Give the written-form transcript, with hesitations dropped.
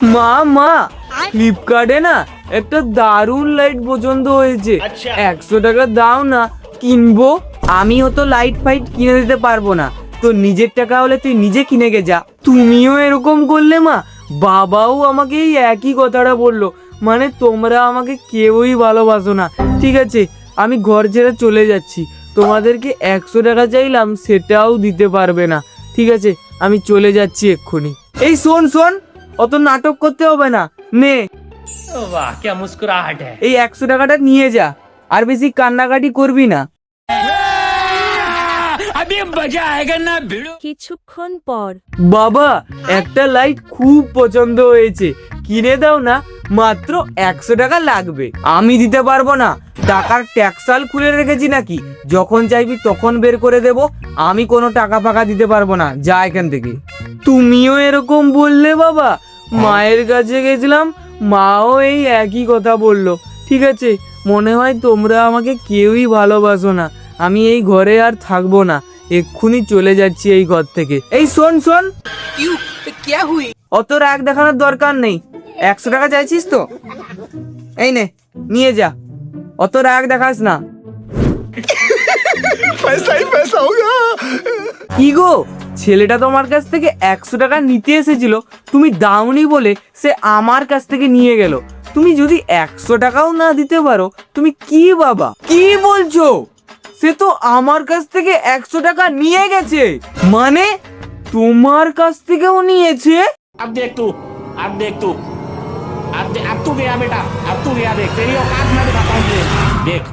মা মা, ফ্লিপকার্টে না একটা দারুণ লাইট পছন্দ হয়েছে, 100 টাকা দাও না, কিনবো। আমিও তো লাইট ফাইট কিনে দিতে পারবো না, তো নিজের টাকা হলে তুই নিজে কিনে গে যা। তুমিও এরকম করলে মা? বাবাও আমাকে এই একই কথাটা বললো, মানে তোমরা আমাকে কেউই ভালোবাসো না। ঠিক আছে, আমি ঘর ছেড়ে চলে যাচ্ছি, তোমাদেরকে 100 টাকা চাইলাম সেটাও দিতে পারবে না। ঠিক আছে, আমি চলে যাচ্ছি এক্ষুনি। এই শোন শোন, অত নাটক করতে হবে না, নে। वाह क्या मुस्कुराहट है। এই 100 টাকাটা নিয়ে যা, আর বেশি কান্নাকাটি করবি না। अभी मजा आएगा ना भिड़ो। কিছুক্ষণ পর বাবা, একটা লাইট খুব পছন্দ হয়েছে, কিনে দাও না, মাত্র 100 টাকা লাগবে। আমি দিতে পারবো না, টাকার ট্যাক্সাল খুলে রেখেছি নাকি, যখন চাইবি তখন বের করে দেব। আমি কোনো টাকা ফাকা দিতে পারবো না, যা এখান থেকে। তুমিও এরকম বললে বাবা? মায়ের কাছে গেছিলাম, মাও এই একই কথা বললো। ঠিক আছে, মনে হয় তোমরা আমাকে কেউই ভালোবাসো না, আমি এই ঘরে আর থাকবো না, এক্ষুনি চলে যাচ্ছি এই ঘর থেকে। এই শোন শোন, অত রাগ দেখানোর দরকার নেই, 100 টাকা চাইছিস তো, এই নে, নিয়ে যা, অত রাগ দেখাস না। কি গো, ছেলেটা তোমার কাছ থেকে 100 টাকা নিতে এসেছিল, তুমি দাওনি বলে সে আমার কাছ থেকে নিয়ে গেল। তুমি যদি 100 টাকাও না দিতে পারো, তুমি কি বাবা, কি বলছো? সে তো আমার কাছ থেকে 100 টাকা নিয়ে গেছে, মানে তোমার কাছ থেকেও নিয়েছে? अब देख तू, अब देख तू, अब तू गया बेटा, अब तू गया, देख तेरी औकात मैं दिखाता हूँ तुझे, देख।